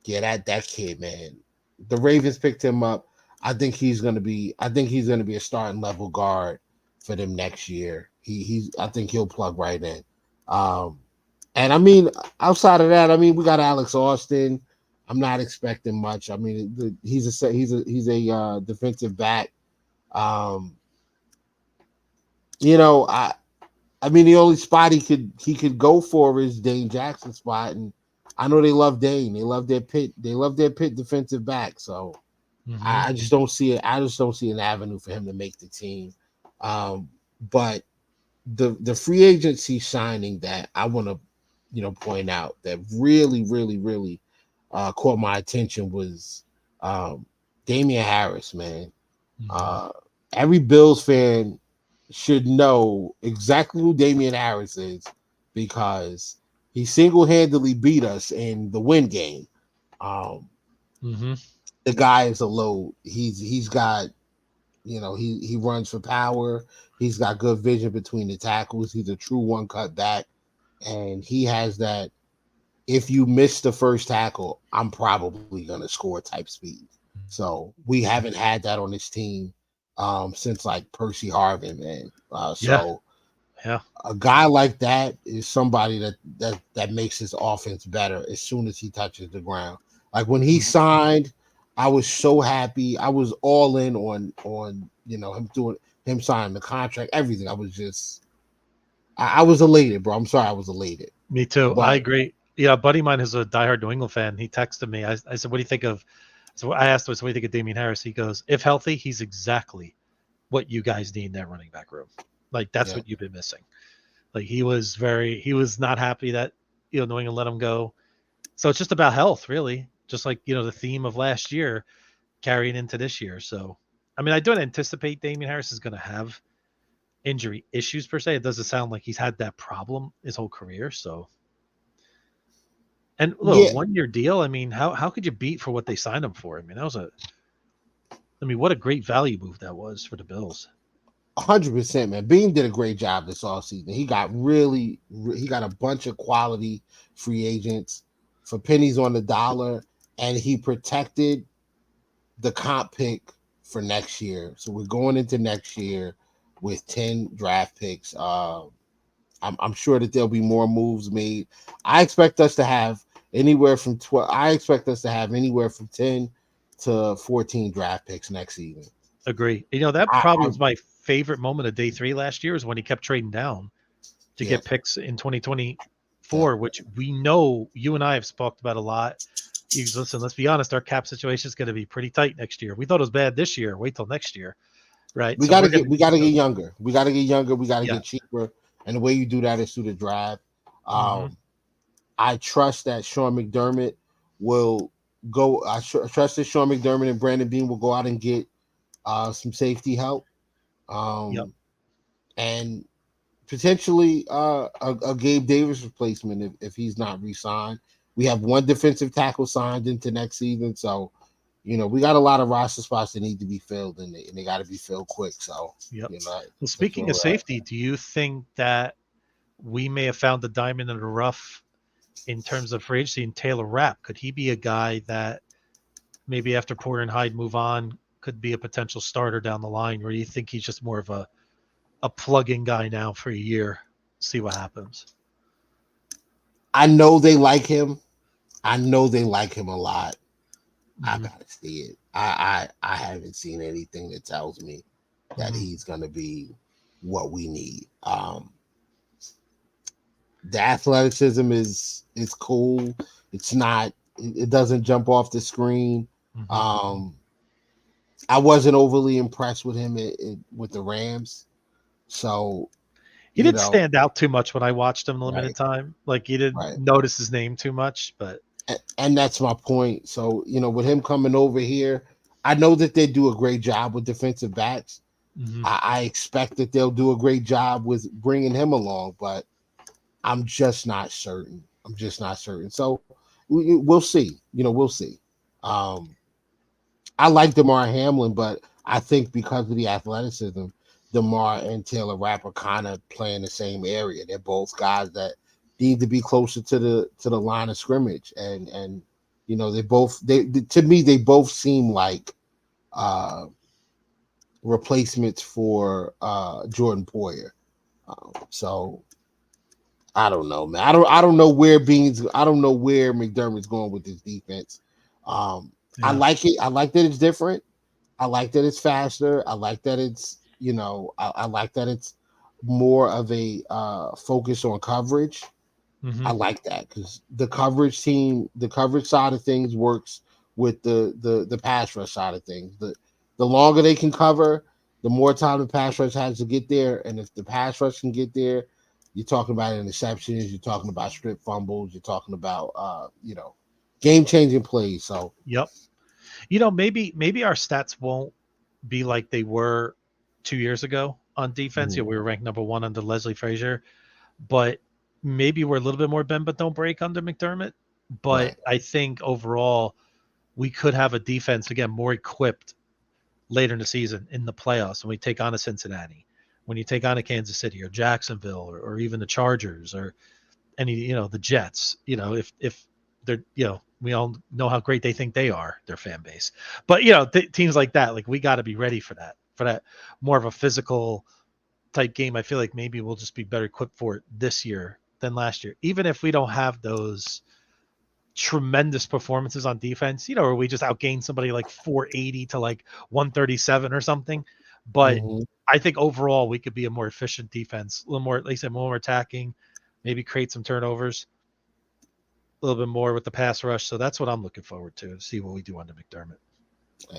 yeah, that kid, man. The Ravens picked him up. I think he's gonna be a starting level guard for them next year. I think he'll plug right in. Um, and I mean, outside of that, I mean, we got Alex Austin. I'm not expecting much. I mean, he's a defensive back. Um, you know, I mean, the only spot he could go for is Dane Jackson spot, and I know they love Dane. They love their pit. They love their pit defensive back. So Hmm. I just don't see it. I just don't see an avenue for him to make the team. But the free agency signing that I want to point out that really caught my attention was Damian Harris, man. Hmm. Uh, every Bills fan should know exactly who Damian Harris is because he single-handedly beat us in the win game. Um, Hmm. the guy is a load. He's got, he runs for power. He's got good vision between the tackles. He's a true one cut back, and he has that. If you miss the first tackle, I'm probably gonna score type speed. So we haven't had that on this team since like Percy Harvin, man. Yeah. So Yeah. a guy like that is somebody that makes his offense better as soon as he touches the ground. Like when he Mhm. signed, I was so happy. I was all in on him signing the contract, everything. I was elated, bro. I'm sorry, I was elated. Me too. I But agree. Yeah, a buddy of mine is a diehard New England fan. He texted me. I said, "What do you think of?" So I asked him, "So what do you think of Damian Harris?" He goes, "If healthy, he's exactly what you guys need in that running back room. Like that's yeah, what you've been missing." Like he was not happy that New England let him go. So it's just about health, really. Just like the theme of last year carrying into this year. So I mean, I don't anticipate Damian Harris is going to have injury issues per se. It doesn't sound like he's had that problem his whole career. So and look, yeah, 1 year deal. I mean, how could you beat for what they signed him for? I mean, what a great value move that was for the Bills. 100%, man. Bean did a great job this offseason. He got a bunch of quality free agents for pennies on the dollar, and he protected the comp pick for next year. So we're going into next year with 10 draft picks. I'm sure that there'll be more moves made. I expect us to have anywhere from 12. I expect us to have anywhere from 10 to 14 draft picks next season. Agree. That I, probably I was my favorite moment of day three last year is when he kept trading down to yeah, get picks in yeah. 2024, which we know you and I have talked about a lot. Listen, let's be honest, our cap situation is going to be pretty tight next year. We thought it was bad this year. Wait till next year, right? We So gotta we're going get to we need gotta get those. younger. We gotta get younger. We gotta Yeah. get cheaper. And the way you do that is through the draft. Hmm. Um, I trust that Sean McDermott will go. Trust that Sean McDermott and Brandon Bean will go out and get some safety help, Yep. and potentially a Gabe Davis replacement if he's not re-signed. We have one defensive tackle signed into next season, so we got a lot of roster spots that need to be filled, and they got to be filled quick. So Yep. Well, that's where speaking of we're at. safety, do you think that we may have found the diamond in the rough in terms of free agency in Taylor Rapp? Could he be a guy that maybe after Porter and Hyde move on could be a potential starter down the line, or do you think he's just more of a plug-in guy now for a year, see what happens? I know they like him. I know they like him a lot. I Hmm. gotta see it. I haven't seen anything that tells me that Hmm. he's gonna be what we need. The athleticism is cool. It's not. It doesn't jump off the screen. Hmm. Um, I wasn't overly impressed with him with the Rams. So He you didn't know, stand out too much when I watched him in limited right, time. Like you didn't right. notice his name too much, but and that's my point. So, with him coming over here, I know that they do a great job with defensive backs. Hmm. I expect that they'll do a great job with bringing him along, but I'm just not certain. I'm just not certain. So we'll see. We'll see. Um, I like DeMar Hamlin, but I think because of the athleticism, DeMar and Taylor Rapp are kind of playing the same area. They're both guys that need to be closer to the line of scrimmage, and they to me they both seem like uh, replacements for Jordan Poyer. So I don't know, man. I don't know where I don't know where McDermott's going with this defense. I Yeah. like it. I like that it's different. I like that it's faster. I like that it's I like that it's more of a focus on coverage. Hmm. I like that because the coverage side of things works with the pass rush side of things. The longer they can cover, the more time the pass rush has to get there. And if the pass rush can get there, you're talking about interceptions, you're talking about strip fumbles, you're talking about game changing plays. So Yep. Maybe our stats won't be like they were 2 years ago on defense. mhm, We were ranked number one under Leslie Frazier, but maybe we're a little bit more bend but don't break under McDermott. But right. I think overall we could have a defense again more equipped later in the season in the playoffs when we take on a Cincinnati, when you take on a Kansas City or Jacksonville or even the Chargers or any the Jets. If they're we all know how great they think they are, their fan base. But teams like that, like we got to be ready for that more of a physical type game. I feel like maybe we'll just be better equipped for it this year than last year, even if we don't have those tremendous performances on defense, or we just outgain somebody like 480 to like 137 or something. But Mhm. I think overall we could be a more efficient defense, a little more, like I said, more attacking, maybe create some turnovers, a little bit more with the pass rush. So that's what I'm looking forward to see what we do under McDermott.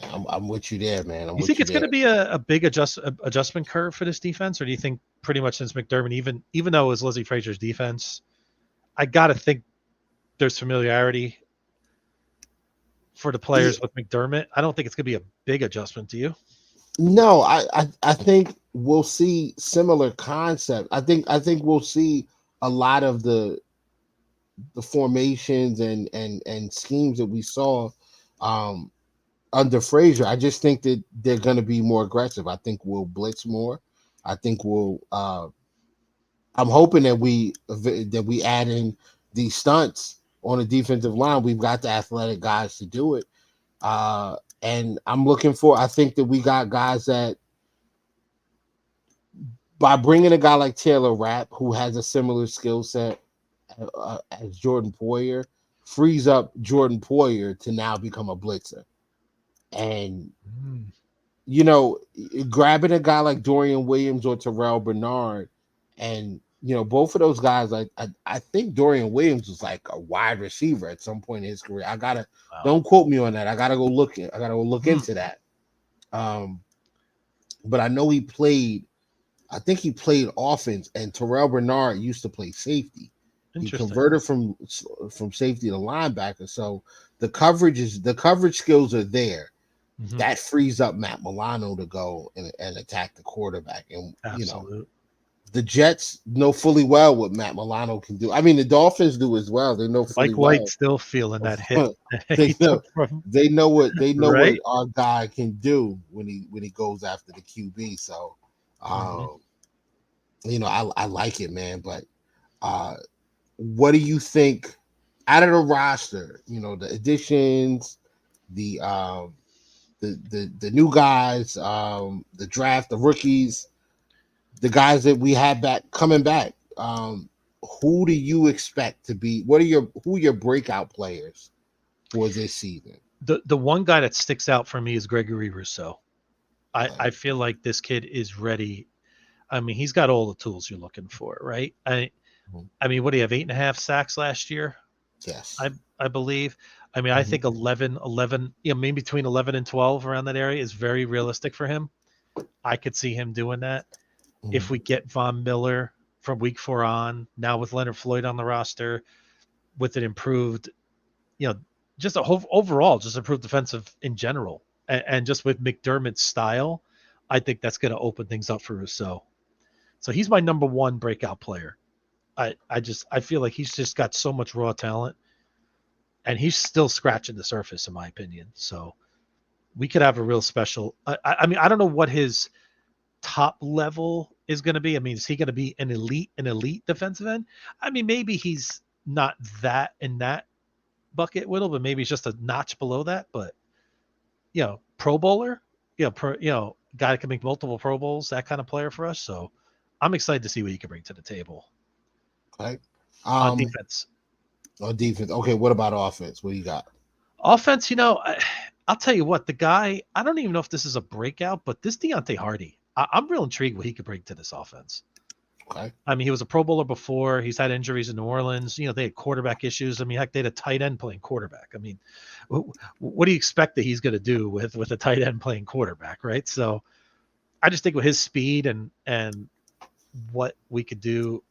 I'm with you there, man. I'm You think with you it's going there. to be a big adjustment curve for this defense, or do you think pretty much since McDermott, even though it was Leslie Frazier's defense, I got to think there's familiarity for the Yeah, players with McDermott. I don't think it's going to be a big adjustment. Do you? no, I think we'll see similar concept. I think we'll see a lot of the formations and schemes that we saw um under Frazier. I just think that they're going to be more aggressive. I think we'll blitz more. I think we'll I'm hoping that we add in these stunts on the defensive line. We've got the athletic guys to do it. And I think that we got guys that by bringing a guy like Taylor Rapp, who has a similar skill set as Jordan Poyer, frees up Jordan Poyer to now become a blitzer. And, Mm, you know, grabbing a guy like Dorian Williams or Terrell Bernard, and, both of those guys, I think Dorian Williams was like a wide receiver at some point in his career. wow. Don't quote me on that. I gotta go look Hmm. into that. Um, but I know I think he played offense, and Terrell Bernard used to play safety. He Interesting. converted from safety to linebacker. So the coverage skills are there. Hmm. That frees up Matt Milano to go and attack the quarterback. And Absolute. the Jets know fully well what Matt Milano can do. I mean, the Dolphins do as well. They know fully Mike White well. still feeling that hit they he know took from they know what right. our guy can do when he goes after the QB. So Hmm. um, I like it, man. But uh, what do you think out of the roster? The additions, the the new guys, the draft, the rookies, the guys that we had back coming back. Who do you expect to be? Who are your breakout players for this season? The one guy that sticks out for me is Gregory Rousseau. Okay. I feel like this kid is ready. I mean, he's got all the tools you're looking for, right? Mhm. I mean, what do you have? 8.5 sacks last year, Yes. I I believe. I mean, I Mhm. think 11, maybe between 11 and 12 around that area is very realistic for him. I could see him doing that if Mhm. we get Von Miller from week 4 on. Now with Leonard Floyd on the roster, with an improved just a whole overall, just improved defensive in general. And just with McDermott's style, I think that's going to open things up for Rousseau. So he's my number one breakout player. I feel like he's just got so much raw talent, and he's still scratching the surface, in my opinion. So we could have a real special. I mean, I don't know what his top level is going to be. I mean, is he going to be an elite defensive end? I mean, maybe he's not that in that bucket, Whittle, but maybe he's just a notch below that. But Pro Bowler, guy that can make multiple Pro Bowls, that kind of player for us. So I'm excited to see what he can bring to the table. Okay. On defense. On defense. Okay, what about offense? What do you got? Offense, I'll tell you what, the guy, I don't even know if this is a breakout, but this Deontay Hardy, I'm real intrigued what he could bring to this offense. Okay. I mean, he was a Pro Bowler before. He's had injuries in New Orleans. They had quarterback issues. I mean, heck, they had a tight end playing quarterback. I mean, what do you expect that he's going to do with a tight end playing quarterback, right? So I just think with his speed and what we could do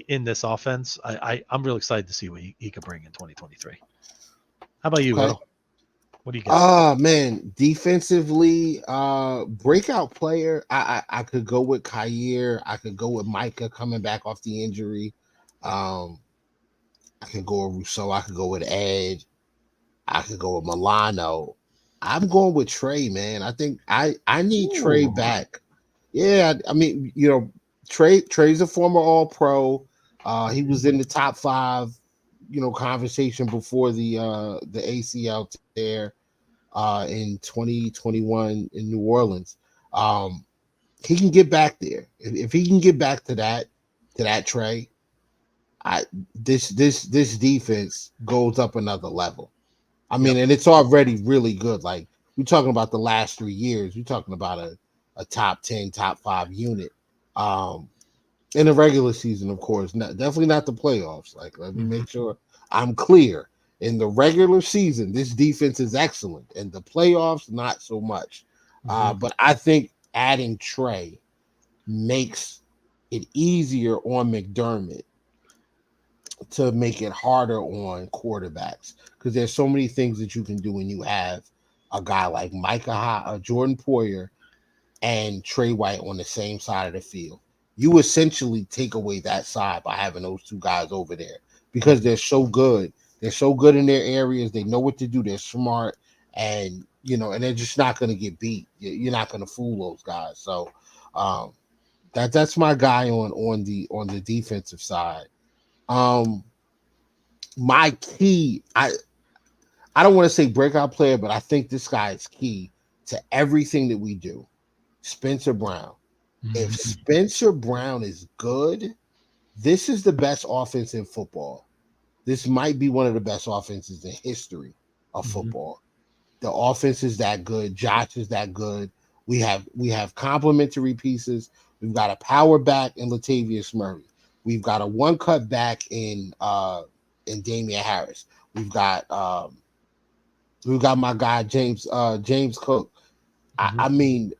in this offense, I'm really excited to see what he could bring in 2023. How about you, Okay. Will? What do you got? Man, defensively, breakout player. I could go with Kyer. I could go with Micah coming back off the injury. I could go with Rousseau. I could go with Ed. I could go with Milano. I'm going with Trey, man. I think I need Trey back. Yeah, I mean, Trey's a former All-Pro. He was in the top 5, conversation before the ACL tear in 2021 in New Orleans. He can get back there. If he can get back to that Trey, this defense goes up another level. I mean, and it's already really good. Like, we're talking about the last 3 years. We're talking about a top 10, top 5 unit. In the regular season, of course, definitely not the playoffs. Like, let me make sure I'm clear. In the regular season, this defense is excellent. In the playoffs, not so much. But I think adding Trey makes it easier on McDermott to make it harder on quarterbacks, because there's so many things that you can do when you have a guy like Jordan Poyer and Trey White on the same side of the field. You essentially take away that side by having those two guys over there, because they're so good. They're so good in their areas. They know what to do. They're smart, and and they're just not going to get beat. You're not going to fool those guys. So that's my guy on the defensive side. My key, I don't want to say breakout player, but I think this guy is key to everything that we do. Spencer Brown. If Spencer Brown is good, this is the best offense in football. This might be one of the best offenses in history of football. The offense is that good. Josh is that good. We have complementary pieces. We've got a power back in Latavius Murray. We've got a one cut back in Damian Harris. We've got my guy James Cook. I mean,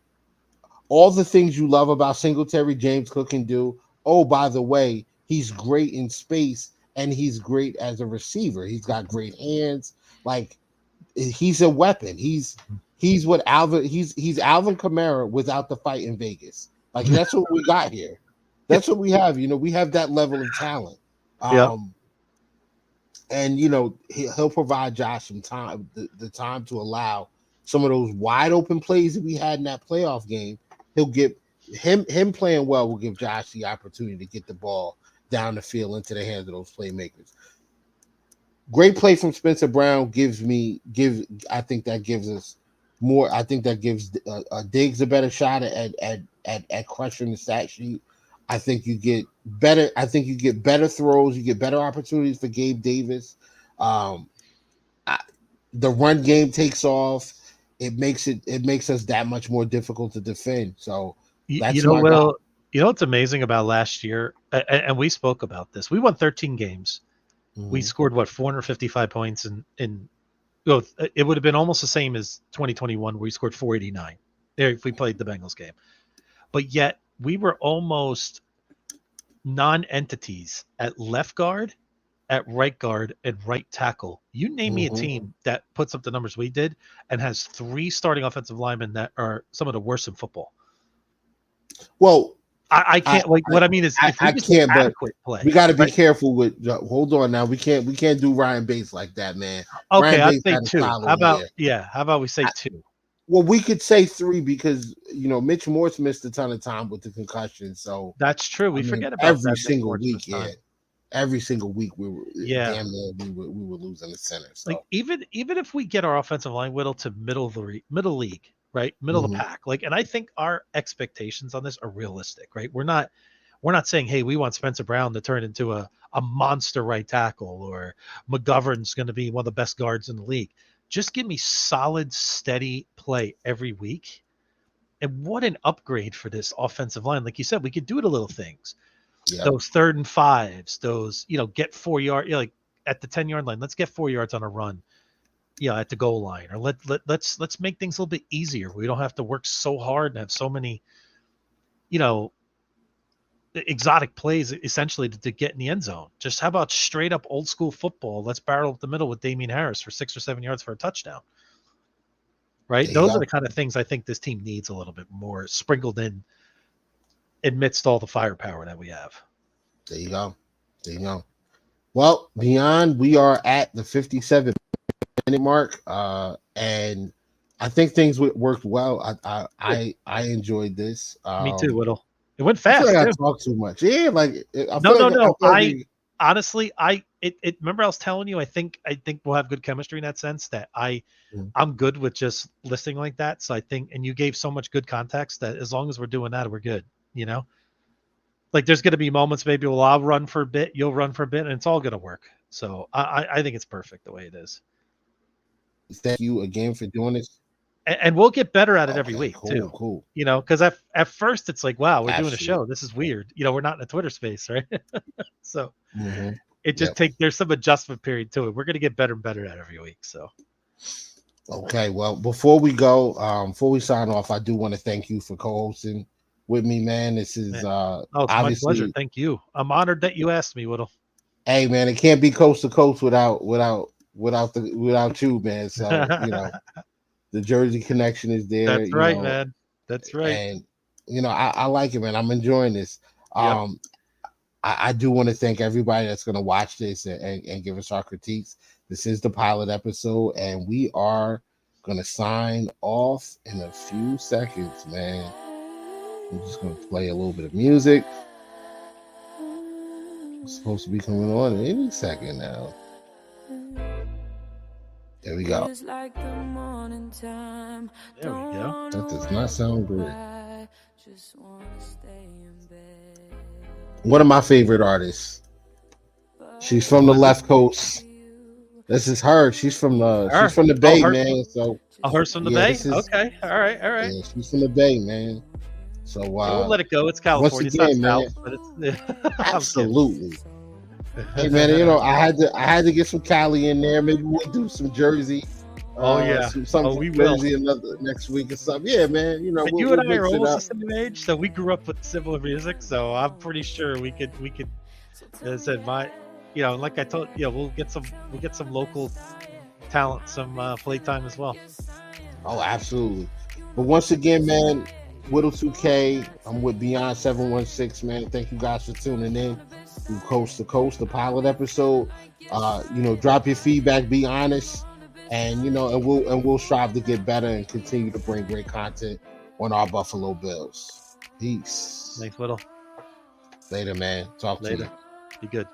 all the things you love about Singletary, James Cook can do. Oh, by the way, he's great in space and he's great as a receiver. He's got great hands. Like, he's a weapon. He's what Alvin. He's Alvin Kamara without the fight in Vegas. Like, that's what we got here. That's what we have. We have that level of talent. And he'll provide Josh some time, the time to allow some of those wide open plays that we had in that playoff game. He'll get him playing well will give Josh the opportunity to get the ball down the field into the hands of those playmakers. Great play from Spencer Brown I think that gives us more. I think that gives Diggs a better shot at crushing the stat sheet. I think you get better. I think you get better throws. You get better opportunities for Gabe Davis. The run game takes off. It makes us that much more difficult to defend. So that's Will. What's amazing about last year, and we spoke about this. We won 13 games. We scored 455 points in it would have been almost the same as 2021 where we scored 489 there if we played the Bengals game. But yet we were almost non-entities at left guard at right guard and right tackle. You name me a Mhm. team that puts up the numbers we did and has 3 starting offensive linemen that are some of the worst in football. Well, I I, can't, like, what I mean is if we I just get can't, but adequate we play, got to be right? careful with. Hold on now, we can't do Ryan Bates like that, man. Okay, Ryan I'd Bates say had a 2. solid year. How about we say I, 2? well, we could say 3 because Mitch Morse missed a ton of time with the concussion. So That's true. I We mean, forget about every that Mitch single Morse week, this yeah, time. every single week we were Yeah. damn near we were losing the center. Like So even if we get our offensive line whittle to middle league, right? Middle of the mhm. pack. Like, and I think our expectations on this are realistic, right? We're not saying, hey, we want Spencer Brown to turn into a monster right tackle, or McGovern's going to be one of the best guards in the league. Just give me solid, steady play every week. And what an upgrade for this offensive line. Like you said, we could do the little things. Yep. Those 3rd and 5s, those, get 4 yard, like at the 10-yard line, let's get 4 yards on a run, at the goal line, or let's make things a little bit easier. We don't have to work so hard and have so many, you know, exotic plays essentially to get in the end zone. Just how about straight up old school football? Let's barrel up the middle with Damian Harris for 6 or 7 yards for a touchdown. Right? There you Those go. are the kind of things I think this team needs a little bit more sprinkled in amidst all the firepower that we have. There you go. There you go. Well, beyond, we are at the 57-minute mark, and I think things worked well. I enjoyed this. Me too, Whittle. It went I feel fast like I too. talk too much. Yeah, like I No, feel no, like I no. feel like Honestly, remember I was telling you, I think we'll have good chemistry in that sense, that I'm good with just listening like that. So I think, and you gave so much good context that as long as we're doing that, we're good. Like there's going to be moments maybe I'll run for a bit, you'll run for a bit, and it's all going to work. So I think it's perfect the way it is. thank you again for doing this. And we'll get better at it every Okay, week too. cool. Because at first it's like, wow, we're doing a show. Absolutely. This is weird. We're not in a Twitter space, right? So Mm-hmm. it just Yep. there's some adjustment period to it. We're going to get better and better at every week. So Okay, well, before we go, before we sign off, I do want to thank you for co-hosting with me, man. This is oh, it's my pleasure. obviously, Thank you. I'm honored that you asked me, Whittle. hey, man, it can't be coast to coast without you, man. So the Jersey connection is there, That's right, man. That's right. and I like it, man. I'm enjoying this. Yep. I do want to thank everybody that's going to watch this and give us our critiques. This is the pilot episode, and we are going to sign off in a few seconds, man. I'm just going to play a little bit of music. It's supposed to be coming on any second now. There we go. There we go. That does not sound good. One of my favorite artists. She's from the left coast. This is her. She's from the Bay, man. So hers from the Bay. Okay. All right. Yeah, she's from the Bay, man. So we'll let it go. It's California. Once again, it's not man, South, but it's absolutely. Hey, man, I had to get some Cali in there. Maybe we'll do some Jersey. We will. Jersey next week or something. Yeah, man. You and I are almost the same age, so we grew up with similar music. So I'm pretty sure we could. As I said, like I told we'll get some local talent, some playtime as well. Oh, absolutely. But once again, man, Whittle 2K. I'm with Beyond 716, man. Thank you guys for tuning in through Coast to Coast, the pilot episode. Drop your feedback, be honest, and we'll strive to get better and continue to bring great content on our Buffalo Bills. Peace. Thanks, Whittle. Later, man. Talk to you. Be good.